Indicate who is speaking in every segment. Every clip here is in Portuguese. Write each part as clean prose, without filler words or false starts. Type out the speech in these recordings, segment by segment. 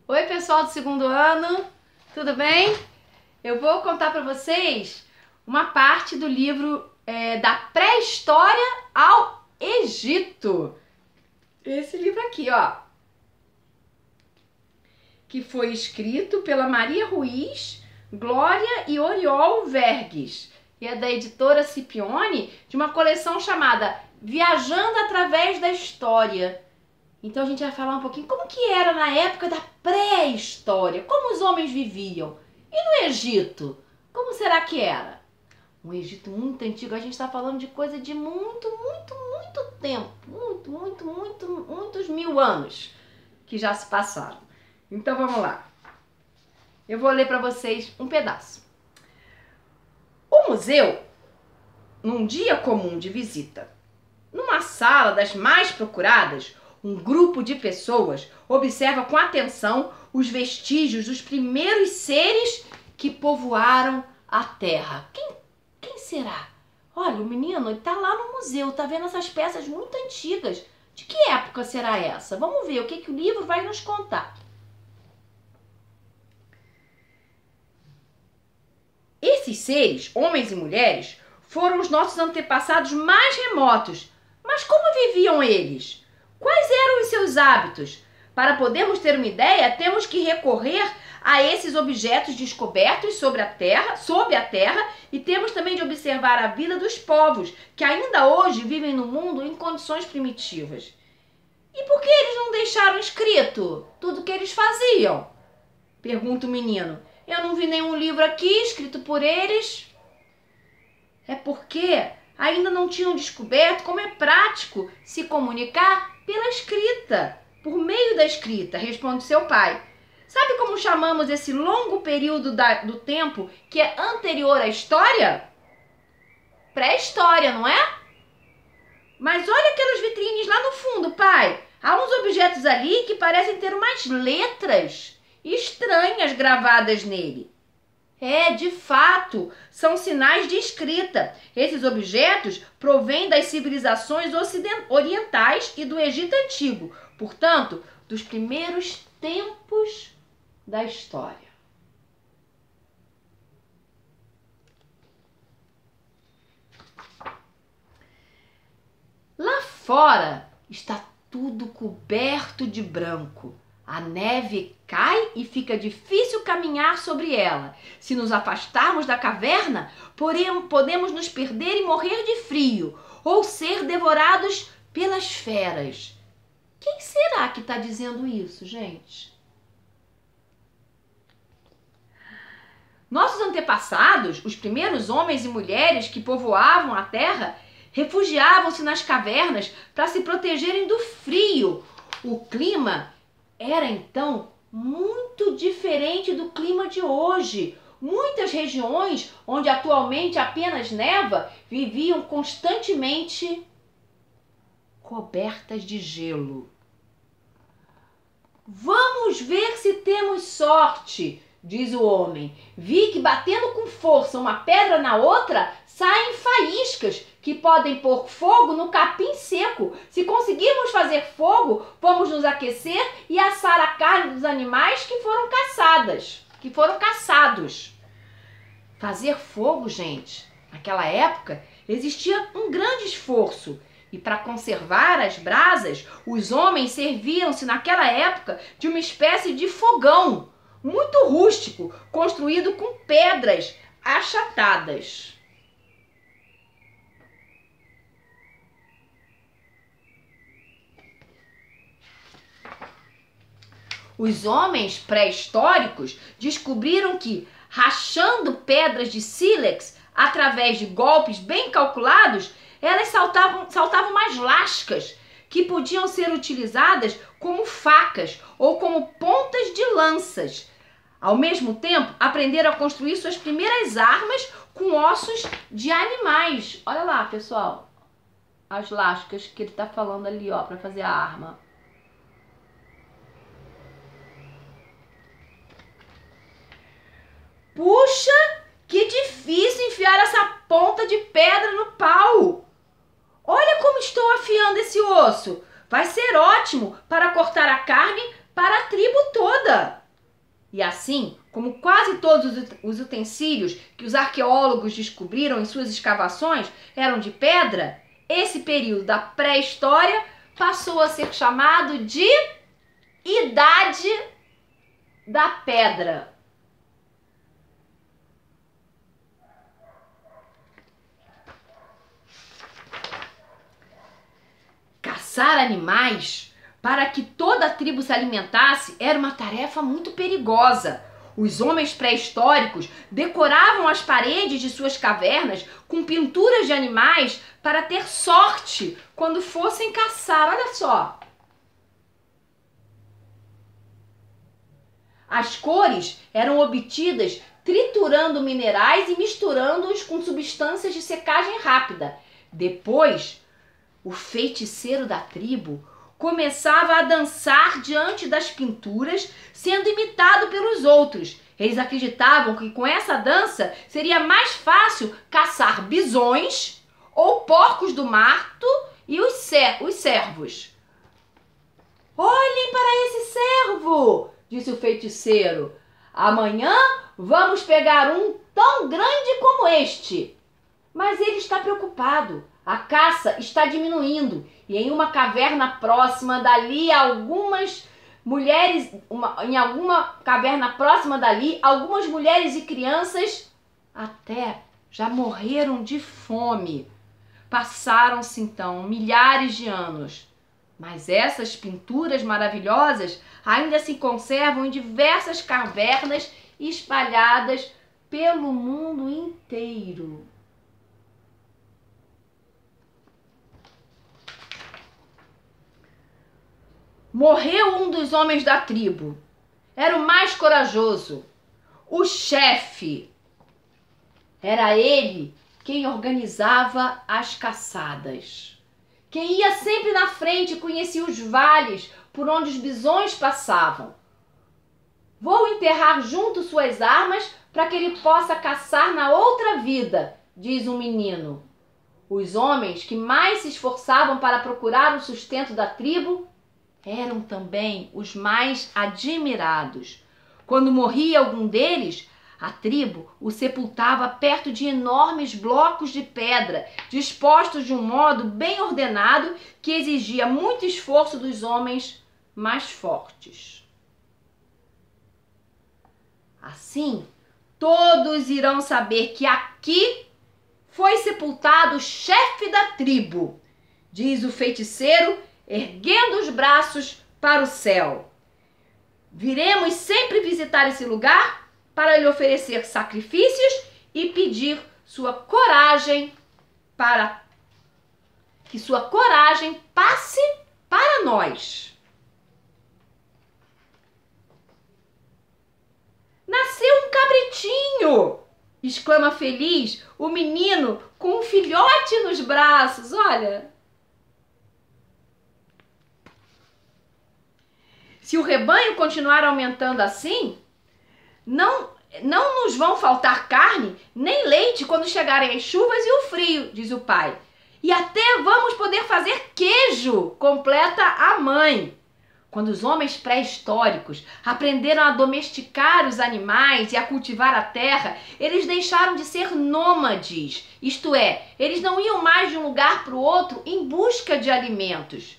Speaker 1: Oi, pessoal do segundo ano, tudo bem? Eu vou contar para vocês uma parte do livro da pré-história ao Egito. Esse livro aqui, ó, que foi escrito pela Maria Ruiz, Glória e Oriol Vergues, e é da editora Scipione, de uma coleção chamada Viajando através da História. Então a gente vai falar um pouquinho como que era na época da pré-história, como os homens viviam. E no Egito, como será que era? Um Egito muito antigo, a gente está falando de coisa de muito tempo, muitos mil anos que já se passaram. Então vamos lá. Eu vou ler para vocês um pedaço. O museu, num dia comum de visita, numa sala das mais procuradas, um grupo de pessoas observa com atenção os vestígios dos primeiros seres que povoaram a Terra. Quem será? Olha, o menino está lá no museu, está vendo essas peças muito antigas. De que época será essa? Vamos ver o que o livro vai nos contar. Esses seres, homens e mulheres, foram os nossos antepassados mais remotos. Mas como viviam eles? Quais eram os seus hábitos? Para podermos ter uma ideia, temos que recorrer a esses objetos descobertos sob a terra, e temos também de observar a vida dos povos que ainda hoje vivem no mundo em condições primitivas. E por que eles não deixaram escrito tudo o que eles faziam? Pergunta o menino. Eu não vi nenhum livro aqui escrito por eles. É porque ainda não tinham descoberto como é prático se comunicar pela escrita, por meio da escrita, responde seu pai. Sabe como chamamos esse longo período do tempo que é anterior à história? Pré-história, não é? Mas olha aquelas vitrines lá no fundo, pai. Há uns objetos ali que parecem ter umas letras estranhas gravadas nele. É, de fato, são sinais de escrita. Esses objetos provêm das civilizações orientais e do Egito Antigo, portanto, dos primeiros tempos da história. Lá fora está tudo coberto de branco. A neve cai e fica difícil caminhar sobre ela. Se nos afastarmos da caverna, podemos nos perder e morrer de frio, ou ser devorados pelas feras. Quem será que está dizendo isso, gente? Nossos antepassados, os primeiros homens e mulheres que povoavam a terra, refugiavam-se nas cavernas para se protegerem do frio. O clima era então muito diferente do clima de hoje. Muitas regiões onde atualmente apenas neva viviam constantemente cobertas de gelo. Vamos ver se temos sorte, diz o homem. Vi que batendo com força uma pedra na outra, saem faíscas que podem pôr fogo no capim seco. Se conseguirmos fazer fogo, vamos nos aquecer e assar a carne dos animais que foram caçados. Fazer fogo, gente, naquela época existia um grande esforço. E para conservar as brasas, os homens serviam-se naquela época de uma espécie de fogão muito rústico, construído com pedras achatadas. Os homens pré-históricos descobriram que, rachando pedras de sílex através de golpes bem calculados, elas saltavam umas lascas que podiam ser utilizadas como facas ou como pontas de lanças. Ao mesmo tempo, aprenderam a construir suas primeiras armas com ossos de animais. Olha lá, pessoal, as lascas que ele está falando ali, ó, para fazer a arma. Puxa, que difícil enfiar essa ponta de pedra no pau! Olha como estou afiando esse osso. Vai ser ótimo para cortar a carne para a tribo toda. Assim, como quase todos os utensílios que os arqueólogos descobriram em suas escavações eram de pedra, esse período da pré-história passou a ser chamado de Idade da Pedra. Caçar animais para que toda a tribo se alimentasse era uma tarefa muito perigosa. Os homens pré-históricos decoravam as paredes de suas cavernas com pinturas de animais para ter sorte quando fossem caçar. Olha só. As cores eram obtidas triturando minerais e misturando-os com substâncias de secagem rápida. Depois, o feiticeiro da tribo começava a dançar diante das pinturas, sendo imitado pelos outros. Eles acreditavam que com essa dança seria mais fácil caçar bisões ou porcos do mato e os cervos. Olhem para esse cervo, disse o feiticeiro. Amanhã vamos pegar um tão grande como este. Mas ele está preocupado. A caça está diminuindo e em uma caverna próxima dali, algumas mulheres e crianças até já morreram de fome. Passaram-se então milhares de anos, mas essas pinturas maravilhosas ainda se conservam em diversas cavernas espalhadas pelo mundo inteiro. Morreu um dos homens da tribo. Era o mais corajoso, o chefe. Era ele quem organizava as caçadas. Quem ia sempre na frente conhecia os vales por onde os bisões passavam. Vou enterrar junto suas armas para que ele possa caçar na outra vida, diz um menino. Os homens que mais se esforçavam para procurar o sustento da tribo eram também os mais admirados. Quando morria algum deles, a tribo o sepultava perto de enormes blocos de pedra, dispostos de um modo bem ordenado que exigia muito esforço dos homens mais fortes. Assim, todos irão saber que aqui foi sepultado o chefe da tribo, diz o feiticeiro, erguendo os braços para o céu. Viremos sempre visitar esse lugar para lhe oferecer sacrifícios e pedir sua coragem para que sua coragem passe para nós. Nasceu um cabritinho! Exclama feliz o menino com um filhote nos braços. Olha! Se o rebanho continuar aumentando assim, não nos vão faltar carne nem leite quando chegarem as chuvas e o frio, diz o pai. E até vamos poder fazer queijo, completa a mãe. Quando os homens pré-históricos aprenderam a domesticar os animais e a cultivar a terra, eles deixaram de ser nômades, isto é, eles não iam mais de um lugar para o outro em busca de alimentos.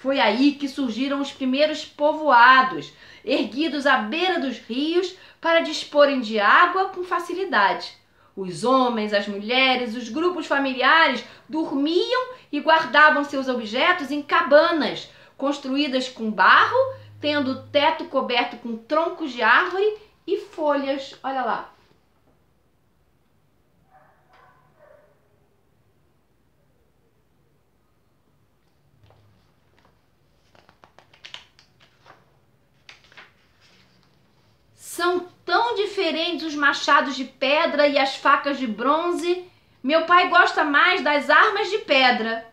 Speaker 1: Foi aí que surgiram os primeiros povoados, erguidos à beira dos rios para disporem de água com facilidade. Os homens, as mulheres, os grupos familiares dormiam e guardavam seus objetos em cabanas, construídas com barro, tendo o teto coberto com troncos de árvore e folhas. Olha lá. São tão diferentes os machados de pedra e as facas de bronze. Meu pai gosta mais das armas de pedra.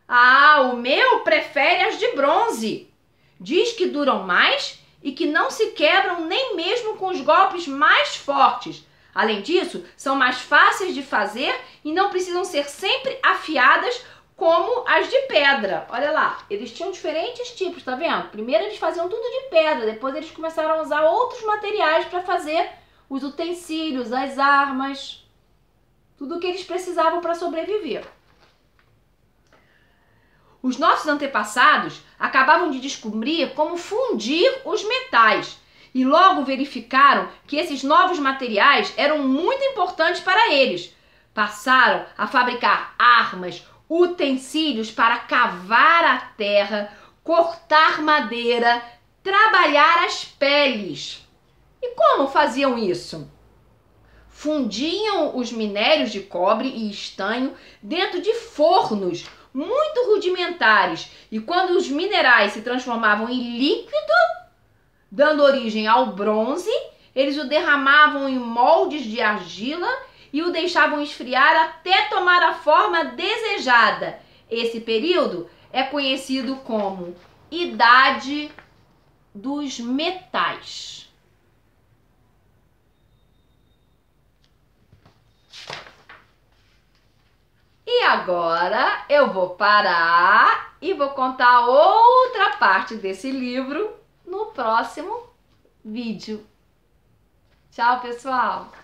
Speaker 1: Ah, o meu prefere as de bronze. Diz que duram mais e que não se quebram nem mesmo com os golpes mais fortes. Além disso, são mais fáceis de fazer e não precisam ser sempre afiadas como as de pedra. Olha lá, eles tinham diferentes tipos, tá vendo? Primeiro eles faziam tudo de pedra, depois eles começaram a usar outros materiais para fazer os utensílios, as armas, tudo o que eles precisavam para sobreviver. Os nossos antepassados acabavam de descobrir como fundir os metais e logo verificaram que esses novos materiais eram muito importantes para eles. Passaram a fabricar armas, utensílios para cavar a terra, cortar madeira, trabalhar as peles. E como faziam isso? Fundiam os minérios de cobre e estanho dentro de fornos muito rudimentares, e quando os minerais se transformavam em líquido, dando origem ao bronze, eles o derramavam em moldes de argila e o deixavam esfriar até tomar a forma desejada. Esse período é conhecido como Idade dos Metais. E agora eu vou parar e vou contar outra parte desse livro no próximo vídeo. Tchau, pessoal!